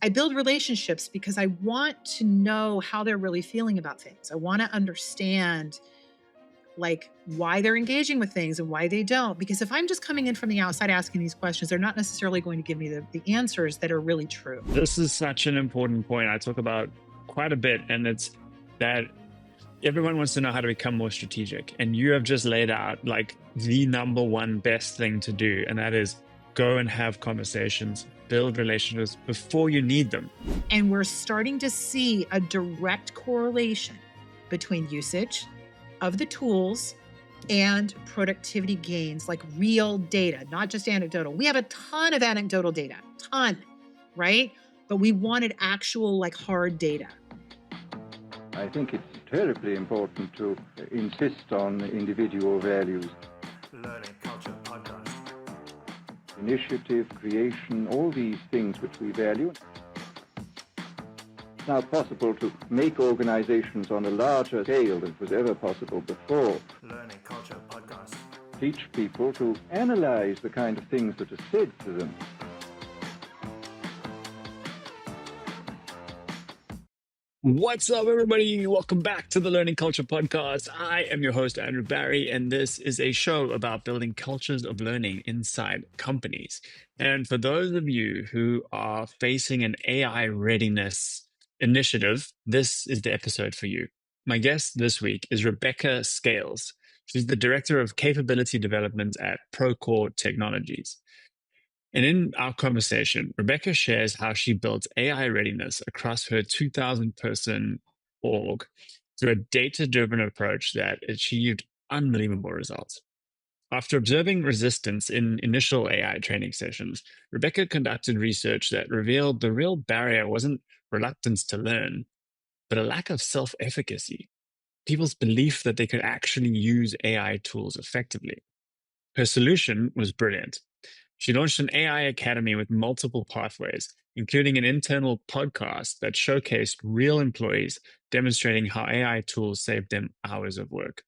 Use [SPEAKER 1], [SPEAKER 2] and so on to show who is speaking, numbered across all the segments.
[SPEAKER 1] I build relationships because I want to know how they're really feeling about things. I want to understand like why they're engaging with things and why they don't. Because if I'm just coming in from the outside asking these questions, they're not necessarily going to give me the answers that are really true.
[SPEAKER 2] This is such an important point I talk about quite a bit, and it's that everyone wants to know how to become more strategic. And you have just laid out like the number one best thing to do, and that is go and have conversations, build relationships before you need them.
[SPEAKER 1] And we're starting to see a direct correlation between usage of the tools and productivity gains, like real data, not just anecdotal. We have a ton of anecdotal data, right? But we wanted actual, like hard data.
[SPEAKER 3] I think it's terribly important to insist on individual values.
[SPEAKER 4] Learning Culture Podcast.
[SPEAKER 3] Initiative, creation, all these things which we value. It's now possible to make organizations on a larger scale than was ever possible before.
[SPEAKER 4] Learning Culture Podcast.
[SPEAKER 3] Teach people to analyze the kind of things that are said to them.
[SPEAKER 2] What's up, everybody? Welcome back to the Learning Culture Podcast. I am your host, Andrew Barry, and this is a show about building cultures of learning inside companies. And for those of you who are facing an AI readiness initiative, this is the episode for you. My guest this week is Rebecca Scales. She's the Director of Capability Development at Procore Technologies. And in our conversation, Rebecca shares how she built AI readiness across her 2,000-person org through a data-driven approach that achieved unbelievable results. After observing resistance in initial AI training sessions, Rebecca conducted research that revealed the real barrier wasn't reluctance to learn, but a lack of self-efficacy, people's belief that they could actually use AI tools effectively. Her solution was brilliant. She launched an AI academy with multiple pathways, including an internal podcast that showcased real employees demonstrating how AI tools saved them hours of work.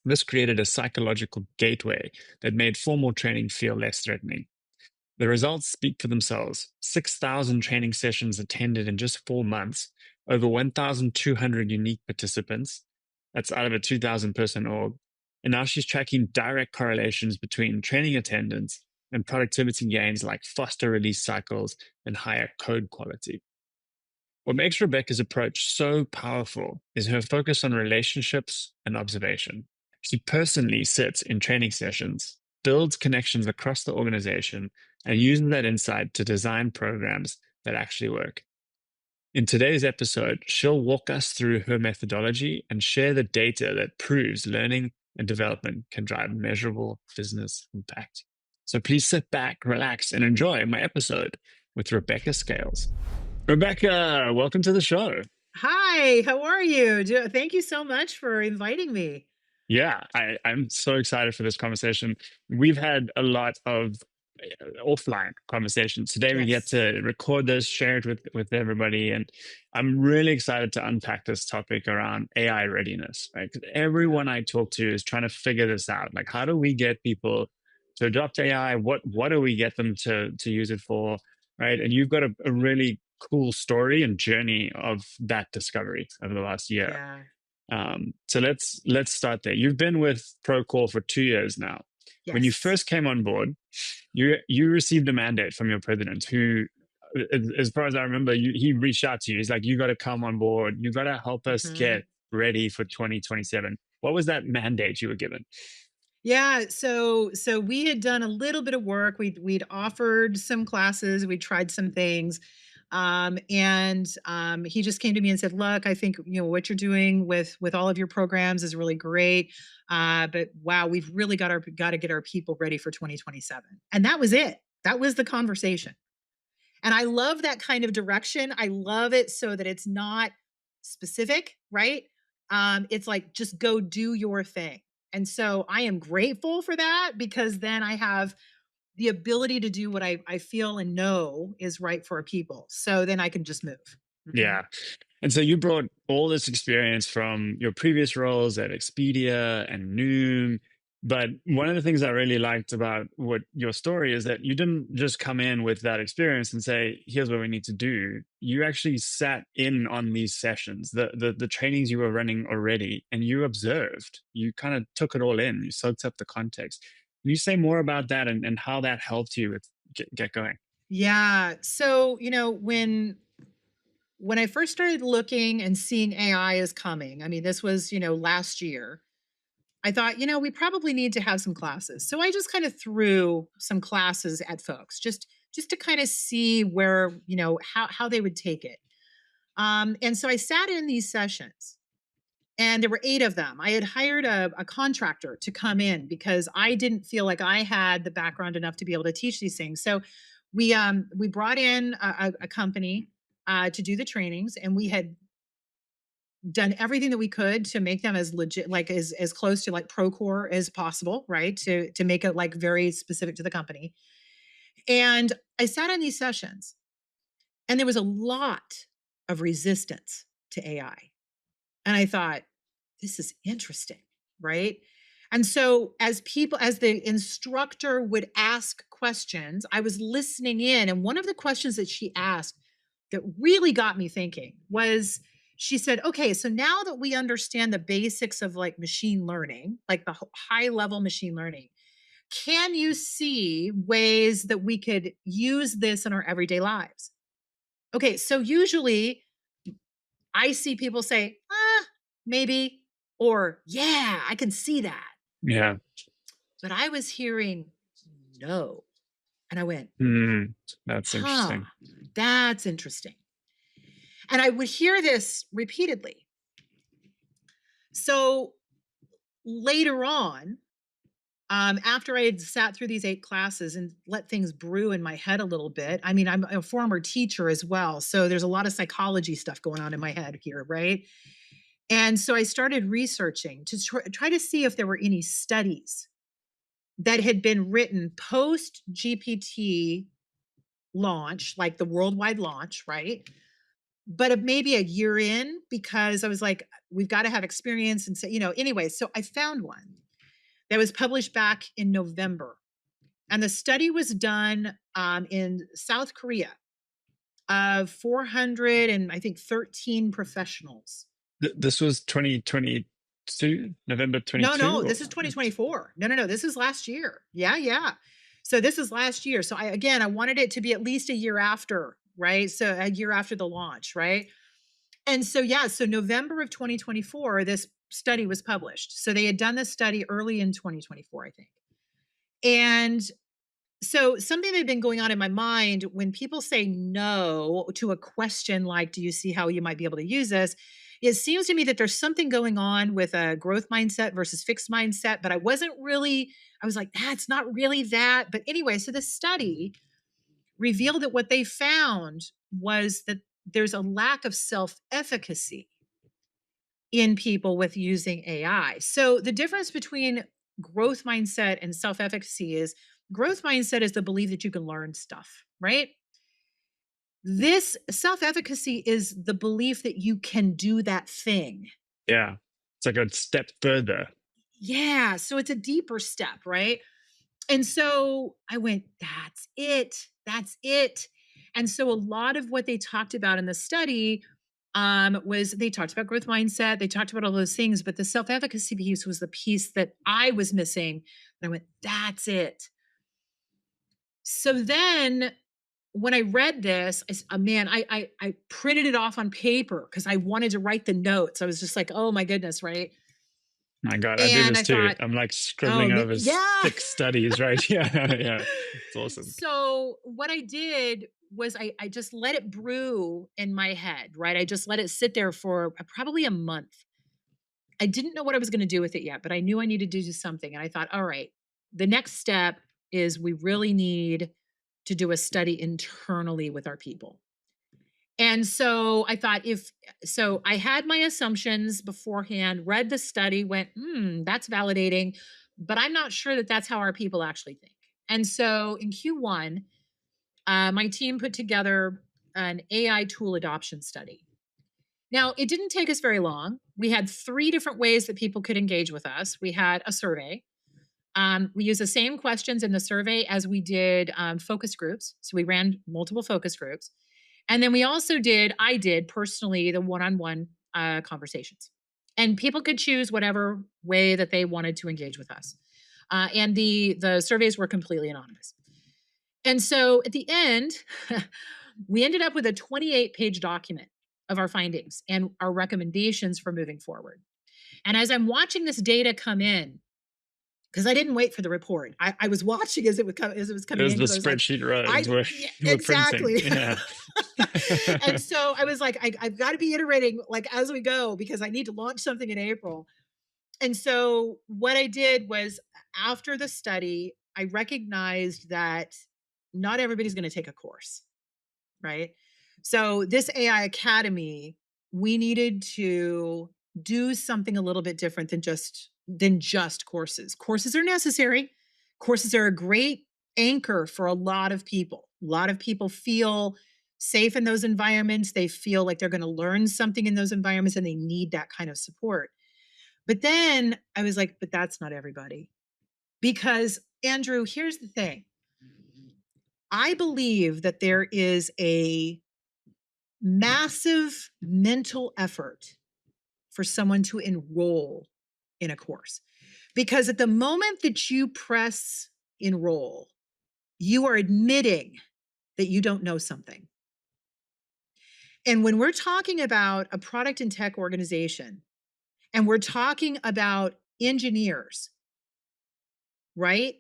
[SPEAKER 2] This created a psychological gateway that made formal training feel less threatening. The results speak for themselves. 6,000 training sessions attended in just 4 months, over 1,200 unique participants. That's out of a 2,000-person org. And now she's tracking direct correlations between training attendance and productivity gains like faster release cycles and higher code quality. What makes Rebecca's approach so powerful is her focus on relationships and observation. She personally sits in training sessions, builds connections across the organization, and uses that insight to design programs that actually work. In today's episode, she'll walk us through her methodology and share the data that proves learning and development can drive measurable business impact. So please sit back, relax, and enjoy my episode with Rebecca Scales. Rebecca, welcome to the show.
[SPEAKER 1] Hi, how are you? Thank you so much for inviting me.
[SPEAKER 2] Yeah, I'm so excited for this conversation. We've had a lot of offline conversations. Today we get
[SPEAKER 1] Yes.
[SPEAKER 2] to record this, share it with everybody, and I'm really excited to unpack this topic around AI readiness, right? 'Cause everyone I talk to is trying to figure this out. Like, how do we get people to adopt AI? What do we get them to use it for, right? And you've got a really cool story and journey of that discovery over the last year.
[SPEAKER 1] Yeah.
[SPEAKER 2] So let's start there. You've been with Procore for 2 years now. When you
[SPEAKER 1] Yes.
[SPEAKER 2] first came on board, you received a mandate from your president, who, as far as I remember, he reached out to you. He's like, "You got to come on board. You got to help us
[SPEAKER 1] Mhm.
[SPEAKER 2] get ready for 2027." What was that mandate you were given?
[SPEAKER 1] Yeah, so we had done a little bit of work. We'd offered some classes, we tried some things. And he just came to me and said, "Look, I think what you're doing with all of your programs is really great. But wow, we've really got to get our people ready for 2027." And that was it. That was the conversation. And I love that kind of direction. I love it so that it's not specific, right? It's like just go do your thing. And so I am grateful for that because then I have the ability to do what I feel and know is right for our people. So then I can just move. Mhm.
[SPEAKER 2] Yeah. And so you brought all this experience from your previous roles at Expedia and Noom. But one of the things I really liked about what your story is that you didn't just come in with that experience and say, here's what we need to do. You actually sat in on these sessions, the trainings you were running already, and you observed. You kind of took it all in. You soaked up the context. Can you say more about that and how that helped you with get going?
[SPEAKER 1] Yeah. So, when I first started looking and seeing AI is coming, I mean, this was, last year, I thought, we probably need to have some classes. So I just kind of threw some classes at folks just to kind of see where, how they would take it. And so I sat in these sessions and there were 8 of them. I had hired a contractor to come in because I didn't feel like I had the background enough to be able to teach these things. So we brought in a company to do the trainings, and we had done everything that we could to make them as legit, like as close to like Procore as possible, right? To make it like very specific to the company. And I sat in these sessions, and there was a lot of resistance to AI. And I thought, this is interesting, right? And so as the instructor would ask questions, I was listening in. And one of the questions that she asked that really got me thinking was, she said, okay, so now that we understand the basics of like machine learning, like the high level machine learning, can you see ways that we could use this in our everyday lives? Okay, so usually I see people say, maybe, or yeah, I can see that.
[SPEAKER 2] Yeah.
[SPEAKER 1] But I was hearing no. And I went,
[SPEAKER 2] Mm, that's
[SPEAKER 1] huh,
[SPEAKER 2] interesting.
[SPEAKER 1] that's interesting. And I would hear this repeatedly. So later on, after I had sat through these 8 classes and let things brew in my head a little bit, I mean, I'm a former teacher as well. So there's a lot of psychology stuff going on in my head here, right? And so I started researching to try to see if there were any studies that had been written post GPT launch, like the worldwide launch, right? But maybe a year in, because I was like, we've got to have experience. And so, anyway, so I found one that was published back in November. And the study was done in South Korea of 400 and I think 13 professionals.
[SPEAKER 2] This was 2022, November
[SPEAKER 1] No,
[SPEAKER 2] 22,
[SPEAKER 1] no,
[SPEAKER 2] or
[SPEAKER 1] this is 2024. No, no, no, this is last year. Yeah, yeah. So this is last year. So I wanted it to be at least a year after, right? So a year after the launch, right? And so yeah, so November of 2024, this study was published. So they had done this study early in 2024, I think. And so something that had been going on in my mind when people say no to a question like, do you see how you might be able to use this? It seems to me that there's something going on with a growth mindset versus fixed mindset, but I wasn't really, I was like, it's not really that. But anyway, so the study revealed that what they found was that there's a lack of self efficacy in people with using AI. So the difference between growth mindset and self efficacy is growth mindset is the belief that you can learn stuff, right? This self efficacy is the belief that you can do that thing.
[SPEAKER 2] yeah, it's like a step further.
[SPEAKER 1] Yeah. So it's a deeper step, right? And so I went, that's it. That's it. And so a lot of what they talked about in the study was they talked about growth mindset, they talked about all those things, but the self efficacy piece was the piece that I was missing. And I went, that's it. So then when I read this, man, I printed it off on paper because I wanted to write the notes. I was just like, oh my goodness, right?
[SPEAKER 2] My God, I do
[SPEAKER 1] And
[SPEAKER 2] this
[SPEAKER 1] I
[SPEAKER 2] too.
[SPEAKER 1] thought,
[SPEAKER 2] I'm like
[SPEAKER 1] oh,
[SPEAKER 2] scribbling over
[SPEAKER 1] yeah.
[SPEAKER 2] thick studies, right? Yeah, yeah. It's awesome.
[SPEAKER 1] So what I did was I just let it brew in my head, right? I just let it sit there for probably a month. I didn't know what I was going to do with it yet, but I knew I needed to do something. And I thought, all right, the next step is we really need to do a study internally with our people. And so I thought, so I had my assumptions beforehand, read the study, went, that's validating, but I'm not sure that that's how our people actually think. And so in Q1, my team put together an AI tool adoption study. Now, it didn't take us very long. We had 3 different ways that people could engage with us. We had a survey, We use the same questions in the survey as we did focus groups. So we ran multiple focus groups. And then I did personally the one on one conversations. And people could choose whatever way that they wanted to engage with us. And the surveys were completely anonymous. And so at the end, we ended up with a 28-page document of our findings and our recommendations for moving forward. And as I'm watching this data come in, because I didn't wait for the report. I was watching as it was
[SPEAKER 2] It
[SPEAKER 1] coming
[SPEAKER 2] was
[SPEAKER 1] in
[SPEAKER 2] the
[SPEAKER 1] because I was like,
[SPEAKER 2] spreadsheet runs where
[SPEAKER 1] yeah,
[SPEAKER 2] you were printing.
[SPEAKER 1] exactly.
[SPEAKER 2] Yeah.
[SPEAKER 1] And so I was like, I've got to be iterating like as we go because I need to launch something in April. And so what I did was after the study, I recognized that not everybody's going to take a course, right? So this AI Academy, we needed to do something a little bit different than just courses. Courses are necessary. Courses are a great anchor for a lot of people. A lot of people feel safe in those environments. They feel like they're going to learn something in those environments and they need that kind of support. But then I was like, but that's not everybody. Because Andrew, here's the thing. I believe that there is a massive mental effort for someone to enroll in a course. Because at the moment that you press enroll, you are admitting that you don't know something. And when we're talking about a product and tech organization, and we're talking about engineers, right?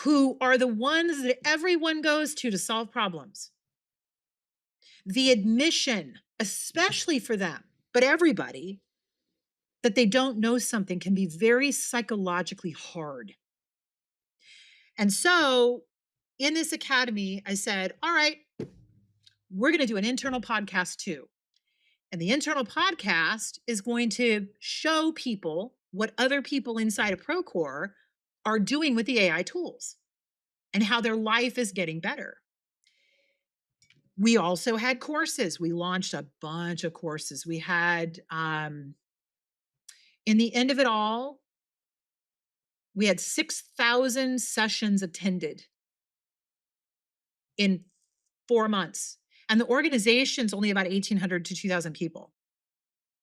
[SPEAKER 1] Who are the ones that everyone goes to solve problems. The admission, especially for them, but everybody, that they don't know something can be very psychologically hard. And so in this academy, I said, all right, we're going to do an internal podcast too. And the internal podcast is going to show people what other people inside of Procore are doing with the AI tools and how their life is getting better. We also had courses. We launched a bunch of courses. We had, in the end of it all, we had 6,000 sessions attended in 4 months. And the organization's only about 1,800 to 2,000 people,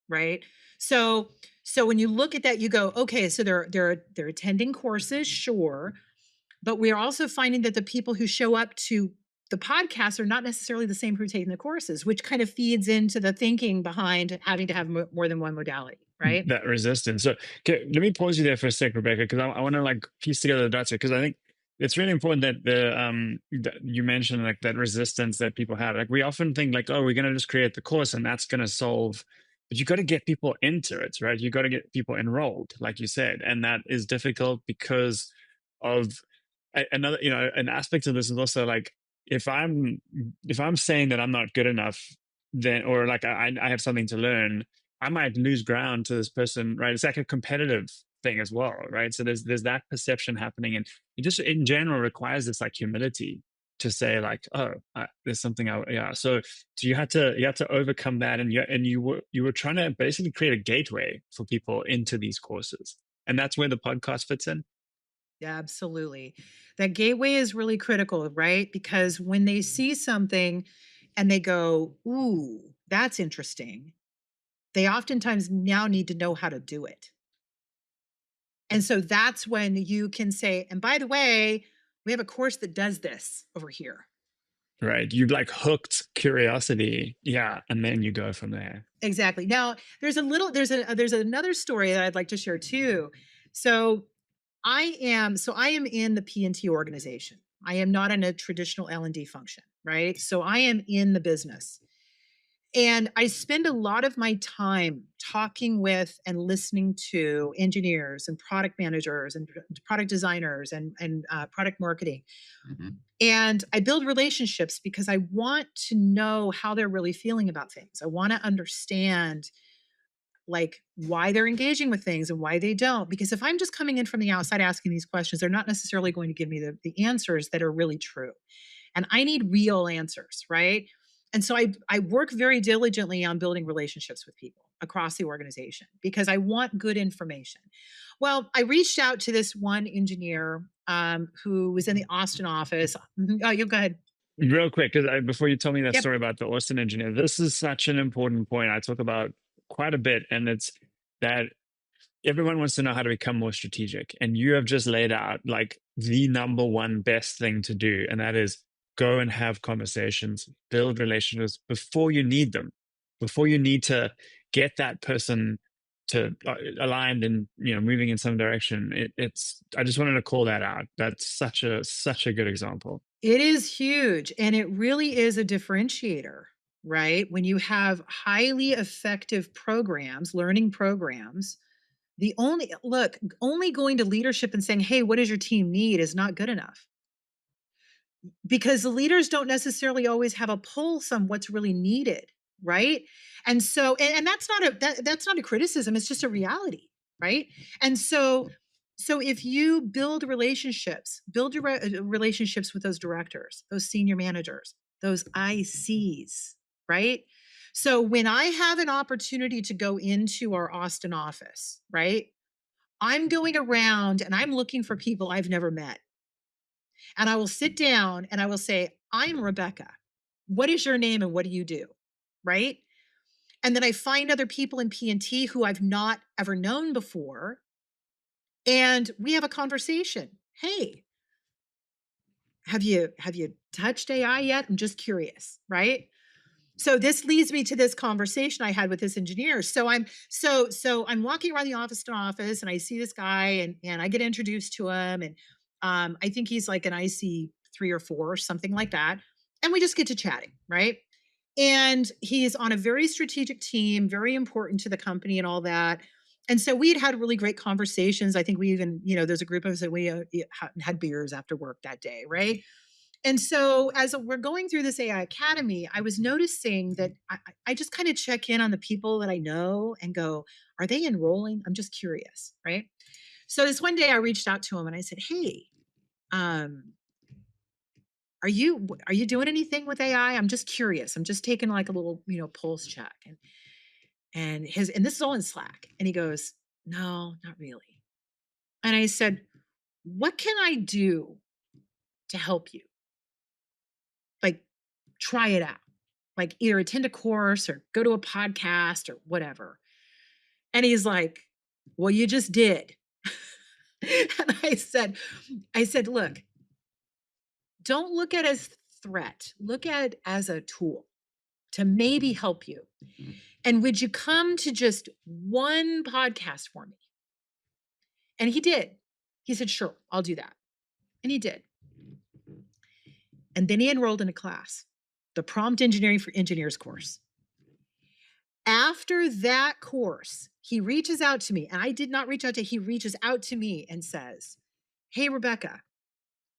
[SPEAKER 1] right? So when you look at that, you go, okay, so they're attending courses, sure, but we're also finding that the people who show up to the podcasts are not necessarily the same who are taking the courses, which kind of feeds into the thinking behind having to have more than one modality, right?
[SPEAKER 2] That resistance. So okay, let me pause you there for a sec, Rebecca, because I want to like piece together the dots here, because I think it's really important that that you mentioned like that resistance that people have. Like we often think like, oh, we're gonna just create the course and that's gonna solve, but you got to get people into it, right? You got to get people enrolled, like you said, and that is difficult because of another, an aspect of this is also like if I'm saying that I'm not good enough, then or like I have something to learn, I might lose ground to this person, right? It's like a competitive thing as well, right? So there's that perception happening, and it just in general requires this like humility to say like, oh, there's something yeah. So you had to overcome that, and you were trying to basically create a gateway for people into these courses, and that's where the podcast fits in.
[SPEAKER 1] Yeah, absolutely. That gateway is really critical, right? Because when they see something and they go, ooh, that's interesting, they oftentimes now need to know how to do it. And so that's when you can say, and by the way, we have a course that does this over here.
[SPEAKER 2] Right, you like hooked curiosity, yeah, and then you go from there.
[SPEAKER 1] Exactly. Now, there's another story that I'd like to share too. So I am in the P&T organization. I am not in a traditional L&D function, right? So I am in the business. And I spend a lot of my time talking with and listening to engineers and product managers and product designers and product marketing. And I build relationships because I want to know how they're really feeling about things. I want to understand like why they're engaging with things and why they don't. Because if I'm just coming in from the outside asking these questions, they're not necessarily going to give me the answers that are really true. And I need real answers, right? And so I work very diligently on building relationships with people. across the organization because I want good information. Well, I reached out to this one engineer who was in the Austin office. Oh, you go ahead.
[SPEAKER 2] Real quick, because before you tell me that
[SPEAKER 1] Yep.
[SPEAKER 2] story about the Austin engineer, this is such an important point I talk about quite a bit, and it's that everyone wants to know how to become more strategic. And you have just laid out like the number one best thing to do. And that is go and have conversations, build relationships before you need them, before you need to get that person to aligned and moving in some direction. I just wanted to call that out. That's such a good example.
[SPEAKER 1] It is huge, and it really is a differentiator, right? When you have highly effective programs, learning programs, only going to leadership and saying, "Hey, what does your team need?" is not good enough. Because the leaders don't necessarily always have a pulse on what's really needed, right? And so and that's not a criticism, it's just a reality, right? And so if you build relationships, build your relationships with those directors, those senior managers, those ICs, right? So when I have an opportunity to go into our Austin office, right? I'm going around and I'm looking for people I've never met. And I will sit down and I will say, "I'm Rebecca. What is your name and what do you do?" Right? And then I find other people in P&T who I've not ever known before, and we have a conversation. "Hey, have you touched AI yet? I'm just curious," right? So this leads me to this conversation I had with this engineer. So I'm walking around the office to office and I see this guy and I get introduced to him and I think he's like an IC 3 or 4 or something like that. And we just get to chatting, right? And he's on a very strategic team, very important to the company and all that. And so we had really great conversations. I think we even, there's a group of us that we had beers after work that day, right? And so as we're going through this AI Academy, I was noticing that I just kind of check in on the people that I know and go, are they enrolling? I'm just curious, right? So this one day I reached out to him and I said, "Hey, um, are you doing anything with AI? I'm just curious. I'm just taking like a little, pulse check." And this is all in Slack. And he goes, "No, not really." And I said, "What can I do to help you? Like, try it out. Like, either attend a course or go to a podcast or whatever." And he's like, "Well, you just did." And I said, "Look, don't look at it as threat. Look at it as a tool to maybe help you. And would you come to just one podcast for me?" And he did. He said, "Sure, I'll do that." And he did. And then he enrolled in a class, the Prompt Engineering for Engineers course. After that course, he reaches out to me, and I did not reach out to he reaches out to me and says, "Hey, Rebecca,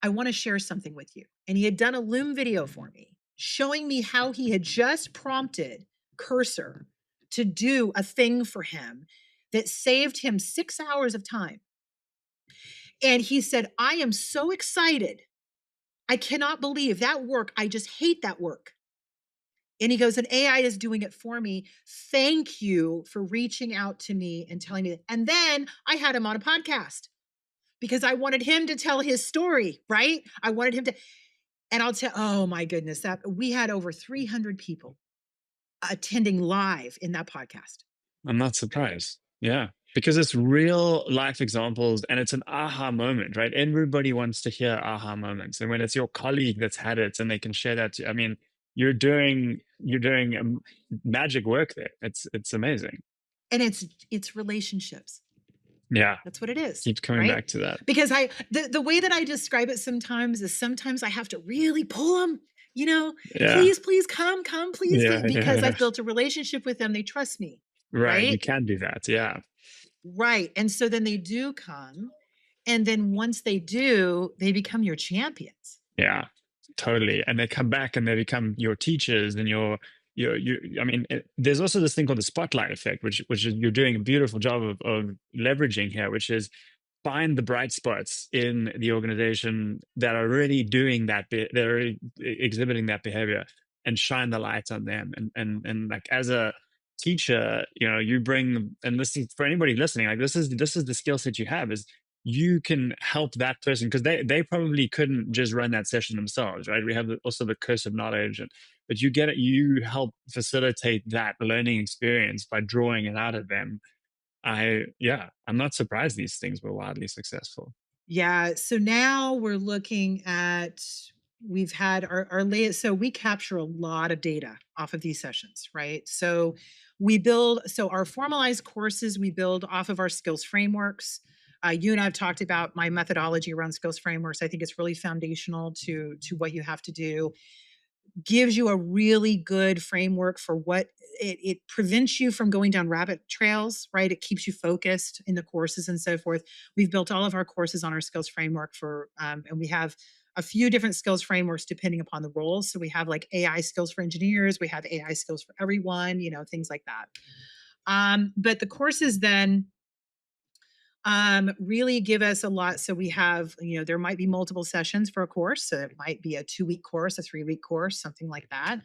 [SPEAKER 1] I want to share something with you." And he had done a Loom video for me, showing me how he had just prompted Cursor to do a thing for him that saved him 6 hours of time. And he said, "I am so excited. I cannot believe that work. I just hate that work." And he goes, "And AI is doing it for me. Thank you for reaching out to me and telling me that." And then I had him on a podcast because I wanted him to tell his story, right? I wanted him to, and I'll tell, oh my goodness, that we had over 300 people attending live in that podcast.
[SPEAKER 2] I'm not surprised. Yeah. Because it's real life examples and it's an aha moment, right? Everybody wants to hear aha moments. And when it's your colleague that's had it and they can share that, I mean, you're doing magic work there. It's amazing.
[SPEAKER 1] And it's relationships.
[SPEAKER 2] Yeah.
[SPEAKER 1] That's what it is.
[SPEAKER 2] Keep coming
[SPEAKER 1] right?
[SPEAKER 2] back to that.
[SPEAKER 1] Because the way that I describe it sometimes is sometimes I have to really pull them,
[SPEAKER 2] Yeah.
[SPEAKER 1] please come, please,
[SPEAKER 2] Yeah.
[SPEAKER 1] because
[SPEAKER 2] Yeah.
[SPEAKER 1] I've built a relationship with them. They trust me.
[SPEAKER 2] Right. You
[SPEAKER 1] Right.
[SPEAKER 2] can do that. Yeah.
[SPEAKER 1] Right. And so then they do come. And then once they do, they become your champions.
[SPEAKER 2] Yeah, totally. And they come back and they become your teachers and I mean, there's also this thing called the spotlight effect, which is you're doing a beautiful job of leveraging here, which is find the bright spots in the organization that are already doing that bit, they're already exhibiting that behavior and shine the light on them. And like teacher, you bring, and this is for anybody listening, like this is the skill set you have, is you can help that person, because they probably couldn't just run that session themselves, right? We have also the curse of knowledge, but you help facilitate that learning experience by drawing it out of them. I'm not surprised these things were wildly successful.
[SPEAKER 1] Yeah. So now we're looking at, we've had our latest, so we capture a lot of data off of these sessions, right? So so our formalized courses, we build off of our skills frameworks. You and I have talked about my methodology around skills frameworks. I think it's really foundational to what you have to do. Gives you a really good framework for what it prevents you from going down rabbit trails, right? It keeps you focused in the courses and so forth. We've built all of our courses on our skills framework and we have a few different skills frameworks depending upon the roles. So we have like AI skills for engineers, we have AI skills for everyone, things like that. But the courses then really give us a lot. So we have, there might be multiple sessions for a course. So it might be a 2-week course, a 3-week course, something like that.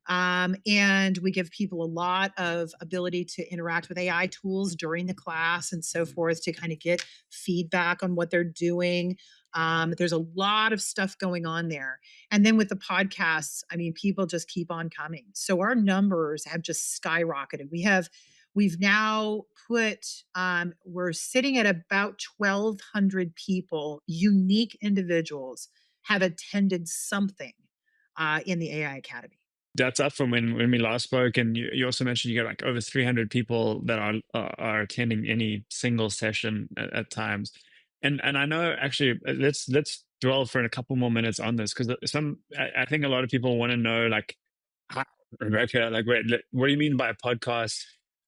[SPEAKER 1] And we give people a lot of ability to interact with AI tools during the class and so forth to kind of get feedback on what they're doing. There's a lot of stuff going on there. And then with the podcasts, I mean, people just keep on coming. So our numbers have just skyrocketed. We've now we're sitting at about 1,200 people, unique individuals have attended something in the AI Academy.
[SPEAKER 2] That's up from when we last spoke, and you also mentioned you get like over 300 people that are attending any single session at times. And I know, actually, let's dwell for a couple more minutes on this, because I think a lot of people want to know, like, how, Rebecca, like, wait, what do you mean by a podcast?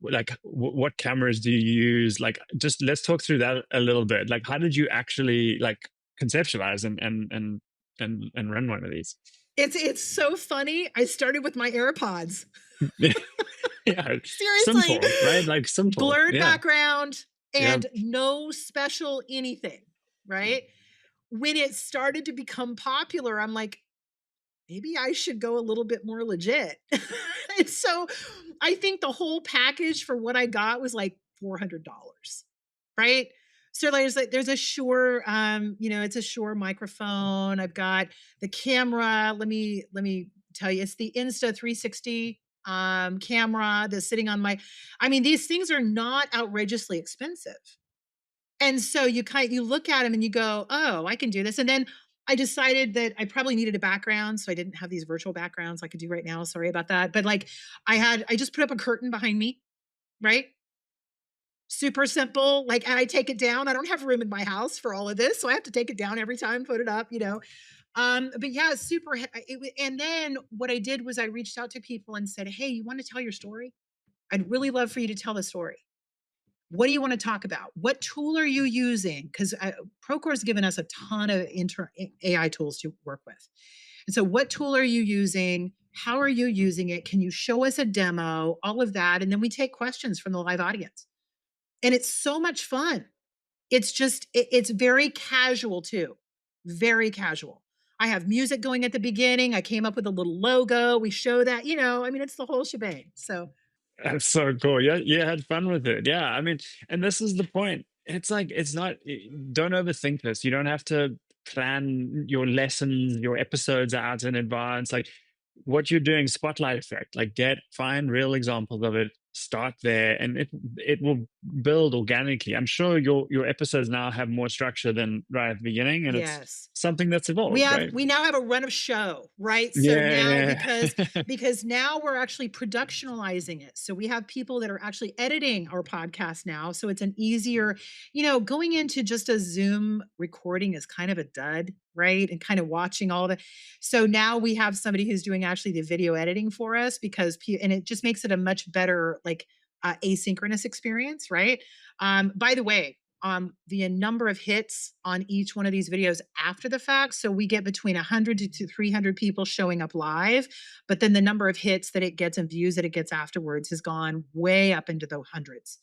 [SPEAKER 2] Like, what cameras do you use? Like, just let's talk through that a little bit. Like, how did you actually like conceptualize and run one of these?
[SPEAKER 1] It's so funny. I started with my AirPods.
[SPEAKER 2] Yeah,
[SPEAKER 1] Seriously,
[SPEAKER 2] simple, right? Like, simple.
[SPEAKER 1] blurred
[SPEAKER 2] Yeah.
[SPEAKER 1] background
[SPEAKER 2] Yeah.
[SPEAKER 1] and no special anything, right? When it started to become popular, I'm like, maybe I should go a little bit more legit. And so I think the whole package for what I got was like $400, right? So there's a Shure, it's a Shure microphone. I've got the camera. Let me tell you, it's the Insta 360 camera that's sitting on my. I mean, these things are not outrageously expensive. And so you look at them and you go, "Oh, I can do this." And then I decided that I probably needed a background, so I didn't have these virtual backgrounds I could do right now. Sorry about that. But like I just put up a curtain behind me, right? Super simple. Like, and I take it down. I don't have room in my house for all of this, so I have to take it down every time, put it up. But yeah, and then what I did was I reached out to people and said, "Hey, you want to tell your story? I'd really love for you to tell the story. What do you want to talk about? What tool are you using?" Because Procore has given us a ton of AI tools to work with. And so, what tool are you using? How are you using it? Can you show us a demo? All of that. And then we take questions from the live audience. And it's so much fun. It's very casual too. Very casual. I have music going at the beginning. I came up with a little logo. We show that, I mean, it's the whole shebang. So,
[SPEAKER 2] That's so cool. Yeah, you had fun with it. Yeah, I mean, and this is the point. It's like, it's not. Don't overthink this. You don't have to plan your lessons, your episodes out in advance. Like, what you're doing, spotlight effect. Like, find real examples of it. Start there, and it will build organically. I'm sure your episodes now have more structure than right at the beginning, and it's
[SPEAKER 1] yes.
[SPEAKER 2] something that's
[SPEAKER 1] we
[SPEAKER 2] evolved,
[SPEAKER 1] have
[SPEAKER 2] right?
[SPEAKER 1] we now have a run of show, right? So now
[SPEAKER 2] Yeah.
[SPEAKER 1] because now we're actually productionalizing it, so we have people that are actually editing our podcast now, so it's an easier, going into just a Zoom recording is kind of a dud, right? And kind of watching all the, so now we have somebody who's doing actually the video editing for us, and it just makes it a much better, like, asynchronous experience, right? By the way, the number of hits on each one of these videos after the fact. So we get between 100 to 300 people showing up live, but then the number of hits that it gets and views that it gets afterwards has gone way up into the hundreds.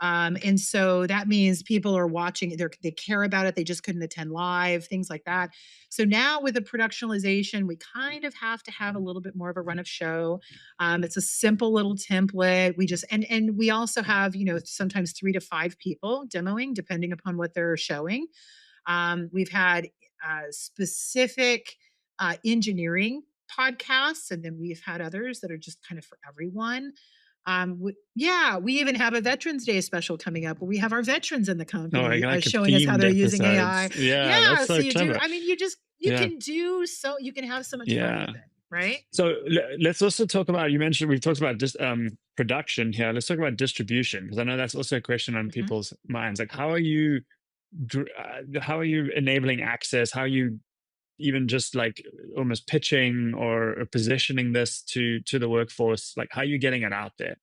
[SPEAKER 1] And so that means people are watching, they care about it. They just couldn't attend live, things like that. So now with the productionalization, we kind of have to have a little bit more of a run of show. It's a simple little template. And we also have, sometimes 3 to 5 people demoing, depending upon what they're showing. We've had specific engineering podcasts, and then we've had others that are just kind of for everyone. Yeah, we even have a Veterans Day special coming up where we have our veterans in the
[SPEAKER 2] Oh,
[SPEAKER 1] company
[SPEAKER 2] like a
[SPEAKER 1] showing us how
[SPEAKER 2] themed
[SPEAKER 1] they're using
[SPEAKER 2] episodes.
[SPEAKER 1] AI.
[SPEAKER 2] Yeah, that's
[SPEAKER 1] Yeah, so
[SPEAKER 2] so
[SPEAKER 1] you do.
[SPEAKER 2] clever.
[SPEAKER 1] I mean, you
[SPEAKER 2] Yeah.
[SPEAKER 1] can do so. You can have so much fun with
[SPEAKER 2] Yeah.
[SPEAKER 1] it, right?
[SPEAKER 2] So let's also talk about, you mentioned, we've talked about just production here. Let's talk about distribution, because I know that's also a question on
[SPEAKER 1] Mhm.
[SPEAKER 2] people's minds. Like, how are you enabling access? How are you even just like almost pitching or positioning this to the workforce? Like, how are you getting it out there?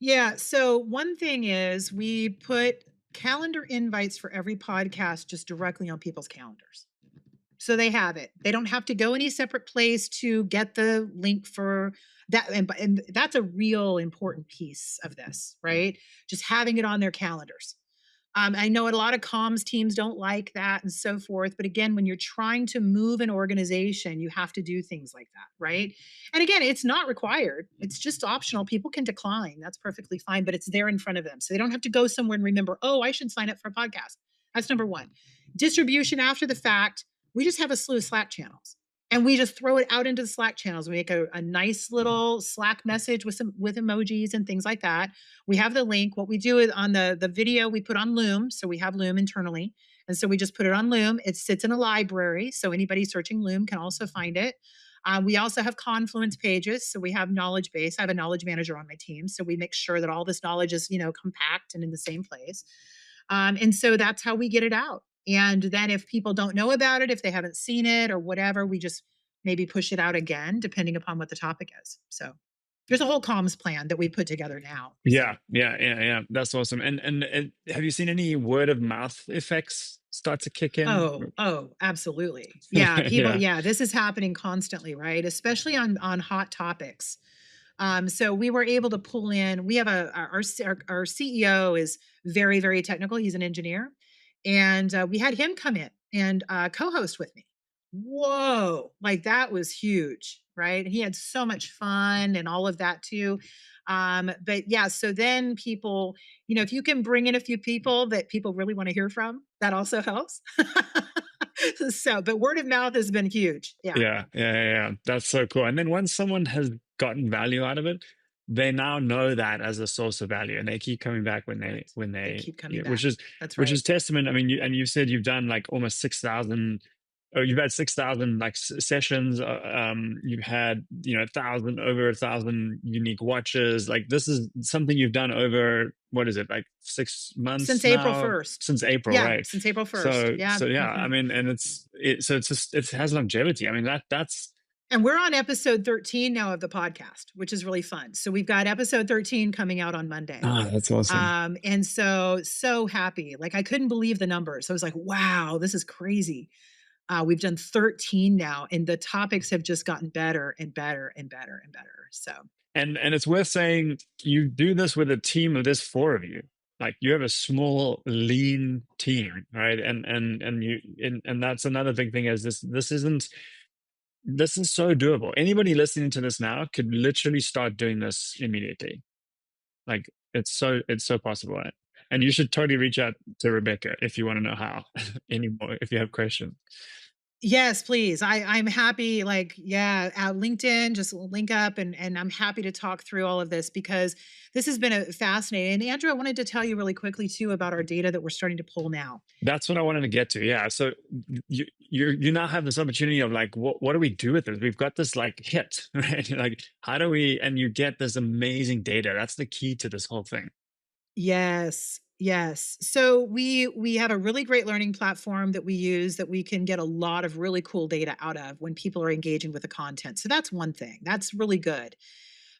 [SPEAKER 1] Yeah. So one thing is we put calendar invites for every podcast just directly on people's calendars. So they have it. They don't have to go any separate place to get the link for that. And that's a real important piece of this, right? Just having it on their calendars. I know a lot of comms teams don't like that and so forth. But again, when you're trying to move an organization, you have to do things like that, right? And again, it's not required. It's just optional. People can decline. That's perfectly fine, but it's there in front of them. So they don't have to go somewhere and remember, oh, I should sign up for a podcast. That's number one. Distribution after the fact, we just have a slew of Slack channels. And we just throw it out into the Slack channels. We make a nice little Slack message with emojis and things like that. We have the link. What we do is on the video we put on Loom. So we have Loom internally. And so we just put it on Loom. It sits in a library. So anybody searching Loom can also find it. We also have Confluence pages. So we have knowledge base. I have a knowledge manager on my team. So we make sure that all this knowledge is, compact and in the same place. And so that's how we get it out. And then if people don't know about it, if they haven't seen it or whatever, we just maybe push it out again, depending upon what the topic is. So there's a whole comms plan that we put together now. So.
[SPEAKER 2] Yeah. That's awesome. And have you seen any word of mouth effects start to kick in?
[SPEAKER 1] Oh, absolutely. Yeah, people,
[SPEAKER 2] Yeah.
[SPEAKER 1] yeah, this is happening constantly, right? Especially on hot topics. So we were able to pull in. We have our CEO is very, very technical. He's an engineer, and we had him come in and co-host with me. Whoa, like that was huge, right? He had so much fun and all of that too. But yeah, so then people, if you can bring in a few people that people really want to hear from, that also helps. So, but word of mouth has been huge. Yeah,
[SPEAKER 2] Yeah. That's so cool. And then once someone has gotten value out of it, they now know that as a source of value, and they keep coming back
[SPEAKER 1] they keep coming
[SPEAKER 2] yeah,
[SPEAKER 1] back. That's
[SPEAKER 2] which
[SPEAKER 1] right.
[SPEAKER 2] is testament. I mean, you said you've done like almost 6,000. Oh, you've had 6,000 like sessions. You've had, 1,000, over 1,000 unique watches. Like, this is something you've done over, what is it, like 6 months
[SPEAKER 1] Since April
[SPEAKER 2] now?
[SPEAKER 1] 1st.
[SPEAKER 2] Since April,
[SPEAKER 1] Yeah,
[SPEAKER 2] right?
[SPEAKER 1] since April 1st.
[SPEAKER 2] So
[SPEAKER 1] Yeah.
[SPEAKER 2] yeah, I
[SPEAKER 1] Mhm.
[SPEAKER 2] mean, and so it's just, it has longevity. I mean, that's
[SPEAKER 1] And we're on episode 13 now of the podcast, which is really fun. So we've got episode 13 coming out on Monday.
[SPEAKER 2] that's awesome.
[SPEAKER 1] And so happy. Like I couldn't believe the numbers. I was like, wow, this is crazy. We've done 13 now, and the topics have just gotten better and better and better and better. So
[SPEAKER 2] And it's worth saying, you do this with a team of this four of you. Like, you have a small, lean team, right? And that's another big thing, is this is so doable. Anybody listening to this now could literally start doing this immediately. Like, it's so possible. Right? And you should totally reach out to Rebecca if you want to know how anymore, if you have questions.
[SPEAKER 1] yes, please. I'm happy. Like, yeah, LinkedIn, just link up, and I'm happy to talk through all of this because this has been a fascinating. And Andrew, I wanted to tell you really quickly too about our data that we're starting to pull now.
[SPEAKER 2] That's what I wanted to get to. Yeah. So you now have this opportunity of like, what do we do with this? We've got this like hit, right? Like, how do we, and you get this amazing data. That's the key to this whole thing.
[SPEAKER 1] Yes. Yes. So we have a really great learning platform that we use that we can get a lot of really cool data out of when people are engaging with the content. So that's one thing. That's really good.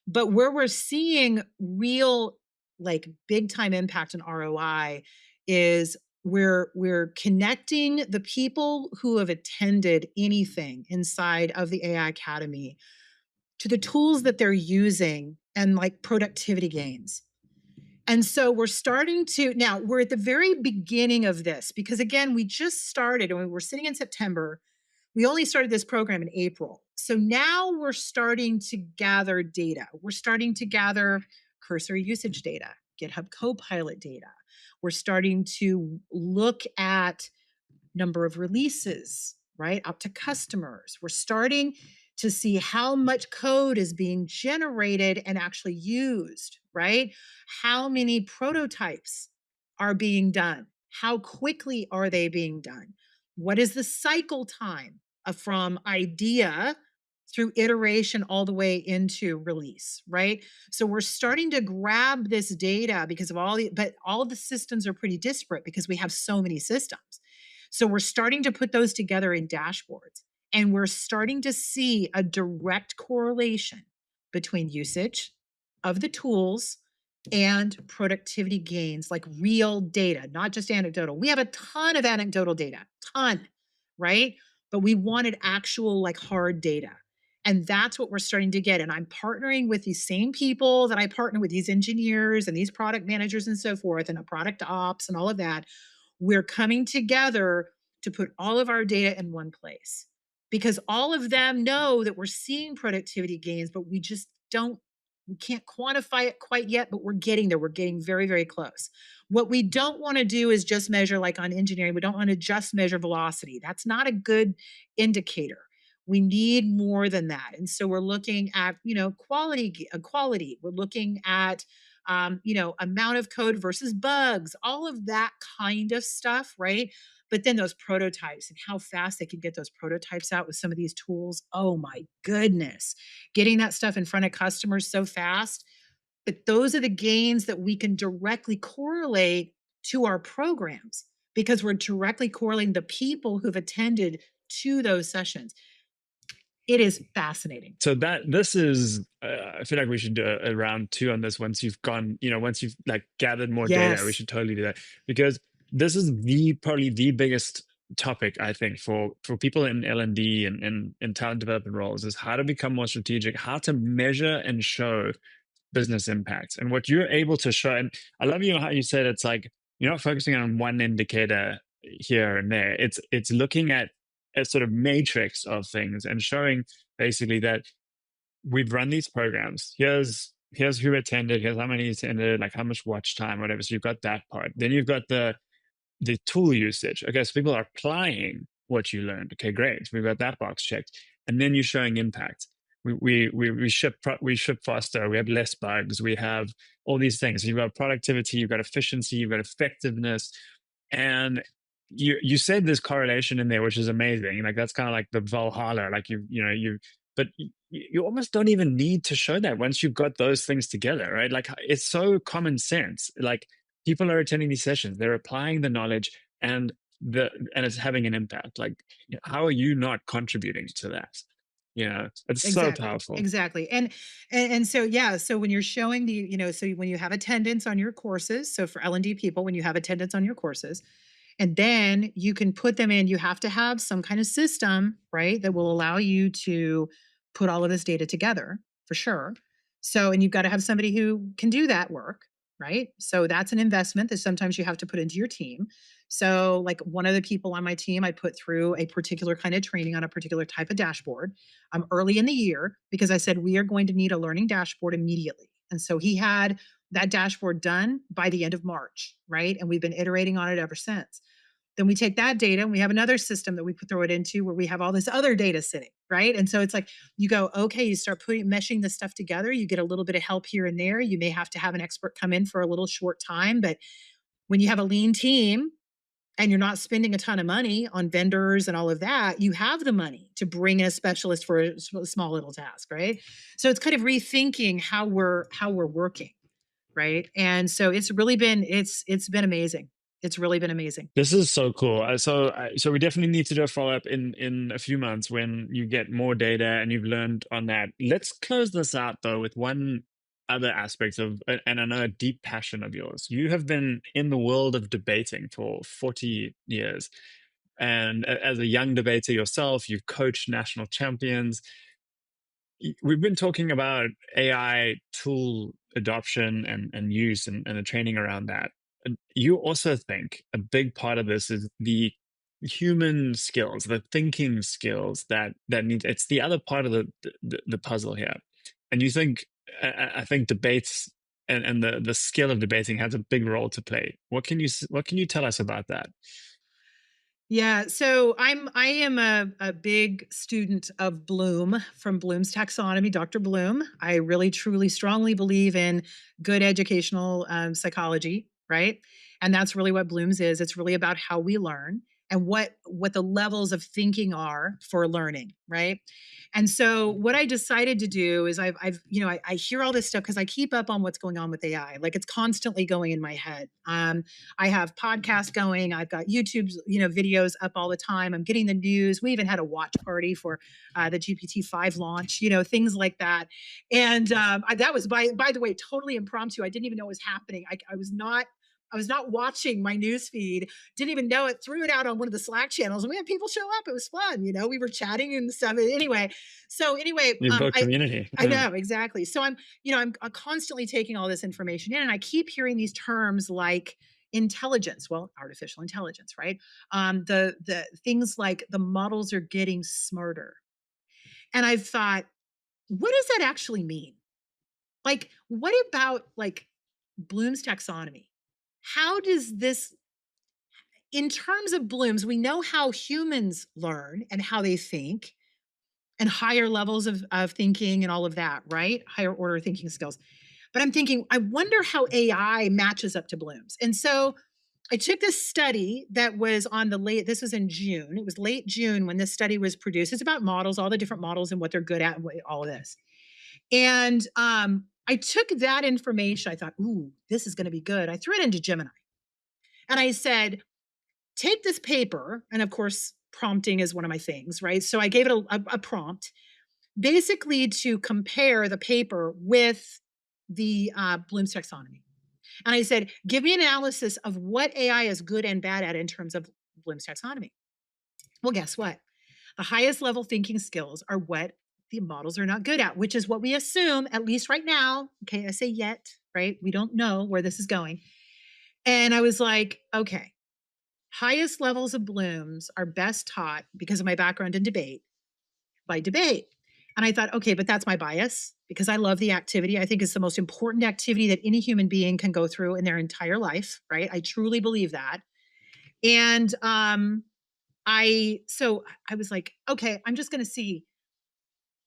[SPEAKER 1] But where we're seeing real like big time impact and ROI is we're connecting the people who have attended anything inside of the AI Academy to the tools that they're using and like productivity gains. And so we're starting to now we're at the very beginning of this because again, we just started and we were sitting in September. We only started this program in April. So now we're starting to gather data. We're starting to gather cursor usage data, GitHub Copilot data. We're starting to look at number of releases, right? Up to customers. We're starting to see how much code is being generated and actually used, right? How many prototypes are being done? How quickly are they being done? What is the cycle time from idea through iteration all the way into release, right? So we're starting to grab this data because of but all of the systems are pretty disparate because we have so many systems. So we're starting to put those together in dashboards and we're starting to see a direct correlation between usage of the tools and productivity gains, like real data, not just anecdotal. We have a ton of anecdotal data, ton, right? But we wanted actual, like hard data. And that's what we're starting to get. And I'm partnering with these same people that I partner with, these engineers and these product managers and so forth, and a product ops and all of that. We're coming together to put all of our data in one place because all of them know that we're seeing productivity gains, but we can't quantify it quite yet, but we're getting there. We're getting very, very close. What we don't want to do is just measure, like on engineering, we don't want to just measure velocity. That's not a good indicator. We need more than that. And so we're looking at, quality. We're looking at amount of code versus bugs, all of that kind of stuff, right? But then those prototypes and how fast they can get those prototypes out with some of these tools. Oh my goodness. Getting that stuff in front of customers so fast. But those are the gains that we can directly correlate to our programs because we're directly correlating the people who've attended to those sessions. It is fascinating.
[SPEAKER 2] So this is, I feel like we should do a round two on this once you've gone, once you've like gathered more data, we
[SPEAKER 1] Yes,
[SPEAKER 2] should totally do that because this is probably the biggest topic I think for people in L&D and in talent development roles is how to become more strategic, how to measure and show business impacts and what you're able to show. And I love how you said it's like you're not focusing on one indicator here and there. It's looking at a sort of matrix of things and showing basically that we've run these programs. Here's who attended, here's how many attended, like how much watch time, whatever. So you've got that part. Then you've got the tool usage. Okay, so people are applying what you learned. Okay, great. So we've got that box checked. And then you're showing impact. We ship faster. We have less bugs. We have all these things. You've got productivity. You've got efficiency. You've got effectiveness, and you said this correlation in there, which is amazing. Like that's kind of like the Valhalla. Like but you almost don't even need to show that once you've got those things together, right? Like it's so common sense. Like people are attending these sessions, they're applying the knowledge, and it's having an impact. Like how are you not contributing to that? It's so
[SPEAKER 1] exactly.
[SPEAKER 2] powerful.
[SPEAKER 1] Exactly. And so yeah, so when you're showing so when you have attendance on your courses, so for L&D people, when you have attendance on your courses, and then you can put them in, you have to have some kind of system, right, that will allow you to put all of this data together for sure. So, and you've got to have somebody who can do that work, right? So that's an investment that sometimes you have to put into your team. So, like one of the people on my team, I put through a particular kind of training on a particular type of dashboard early in the year because I said, we are going to need a learning dashboard immediately. And so he had that dashboard done by the end of March, right? And we've been iterating on it ever since. Then we take that data and we have another system that we throw it into where we have all this other data sitting, right? And so it's like you go, okay, you start meshing this stuff together. You get a little bit of help here and there. You may have to have an expert come in for a little short time, but when you have a lean team and you're not spending a ton of money on vendors and all of that, you have the money to bring in a specialist for a small little task, right? So it's kind of rethinking how we're working, right? And so it's been amazing. It's really been amazing.
[SPEAKER 2] This is so cool. So we definitely need to do a follow up in a few months when you get more data and you've learned on that. Let's close this out though with one other aspect of, and I know a deep passion of yours. You have been in the world of debating for 40 years, and as a young debater yourself, you've coached national champions. we've been talking about AI tool adoption and use and the training around that. And you also think a big part of this is the human skills, the thinking skills that need. It's the other part of the puzzle here. And you think I think debates and the skill of debating has a big role to play. What can you tell us about that?
[SPEAKER 1] Yeah, so I am a big student of Bloom from Bloom's taxonomy, Dr. Bloom. I really truly strongly believe in good educational psychology, right? And that's really what Bloom's is. It's really about how we learn and what the levels of thinking are for learning, right? And so what I decided to do is I've I hear all this stuff because I keep up on what's going on with AI. Like it's constantly going in my head. I have podcasts going. I've got YouTube, videos up all the time. I'm getting the news. We even had a watch party for the GPT-5 launch, things like that. And that was by the way, totally impromptu. I didn't even know it was happening. I was not watching my news feed, didn't even know it, threw it out on one of the Slack channels, and we had people show up. It was fun. We were chatting and stuff. Anyway,
[SPEAKER 2] You build community.
[SPEAKER 1] I know exactly. So I'm constantly taking all this information in, and I keep hearing these terms like intelligence. Well, artificial intelligence, right? The things like the models are getting smarter, and I've thought, what does that actually mean? Like, what about like Bloom's taxonomy? How does this, in terms of Bloom's, we know how humans learn and how they think and higher levels of thinking and all of that, right? Higher order thinking skills. But I'm thinking, I wonder how AI matches up to Bloom's. And so I took this study that was this was in June. It was late June when this study was produced. It's about models, all the different models and what they're good at, and all of this. And I took that information. I thought, ooh, this is going to be good. I threw it into Gemini. And I said, take this paper. And of course, prompting is one of my things, right? So I gave it a prompt basically to compare the paper with the Bloom's taxonomy. And I said, give me an analysis of what AI is good and bad at in terms of Bloom's taxonomy. Well, guess what? The highest level thinking skills are what the models are not good at, which is what we assume, at least right now. Okay, I say yet, right? We don't know where this is going. And I was like, okay, highest levels of Bloom's are best taught, because of my background in debate, by debate. And I thought, okay, but that's my bias because I love the activity. I think it's the most important activity that any human being can go through in their entire life, right? I truly believe that. And I was like, okay, I'm just going to see,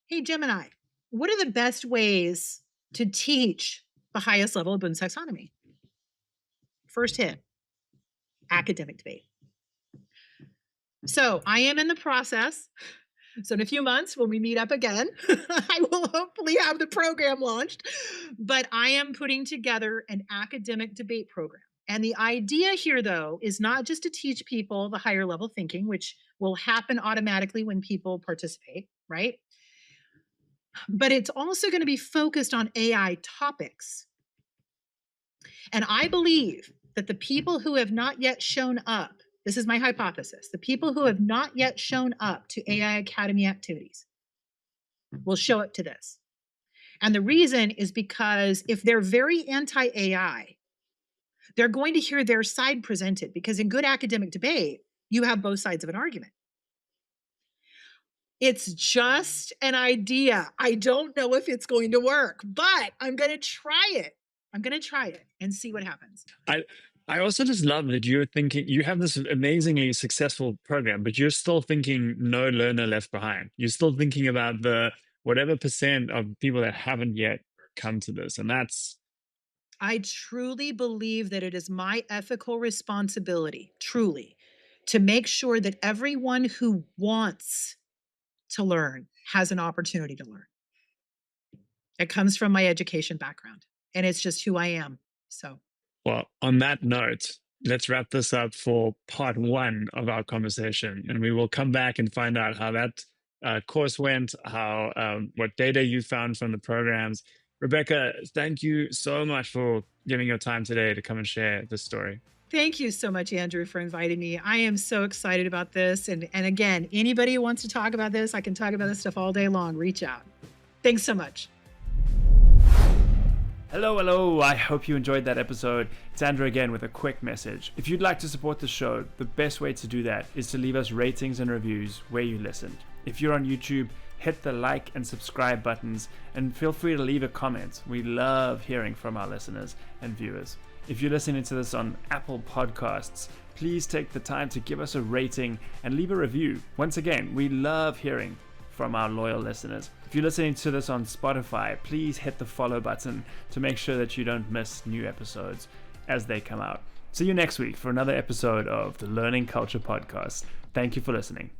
[SPEAKER 1] hey, Gemini, what are the best ways to teach the highest level of Bloom's taxonomy? First hit, academic debate. So I am in the process. So in a few months, when we meet up again, I will hopefully have the program launched. But I am putting together an academic debate program. And the idea here, though, is not just to teach people the higher level thinking, which will happen automatically when people participate, right? But it's also going to be focused on AI topics. And I believe that the people who have not yet shown up, this is my hypothesis, the people who have not yet shown up to AI Academy activities will show up to this. And the reason is because if they're very anti AI, they're going to hear their side presented, because in good academic debate, you have both sides of an argument. It's just an idea. I don't know if it's going to work, but I'm going to try it. I'm going to try it and see what happens.
[SPEAKER 2] I also just love that you're thinking you have this amazingly successful program, but you're still thinking no learner left behind. You're still thinking about the whatever percent of people that haven't yet come to this. And that's
[SPEAKER 1] I truly believe that it is my ethical responsibility, truly, to make sure that everyone who wants to learn has an opportunity to learn. It comes from my education background, and it's just who I am. So,
[SPEAKER 2] well, on that note, let's wrap this up for part one of our conversation. And we will come back and find out how that course went, how what data you found from the programs. Rebecca, thank you so much for giving your time today to come and share this story.
[SPEAKER 1] Thank you so much, Andrew, for inviting me. I am so excited about this. And again, anybody who wants to talk about this, I can talk about this stuff all day long. Reach out. Thanks so much.
[SPEAKER 5] Hello. I hope you enjoyed that episode. It's Andrew again with a quick message. If you'd like to support the show, the best way to do that is to leave us ratings and reviews where you listened. If you're on YouTube, hit the like and subscribe buttons and feel free to leave a comment. We love hearing from our listeners and viewers. If you're listening to this on Apple Podcasts, please take the time to give us a rating and leave a review. Once again, we love hearing from our loyal listeners. If you're listening to this on Spotify, please hit the follow button to make sure that you don't miss new episodes as they come out. See you next week for another episode of the Learning Culture Podcast. Thank you for listening.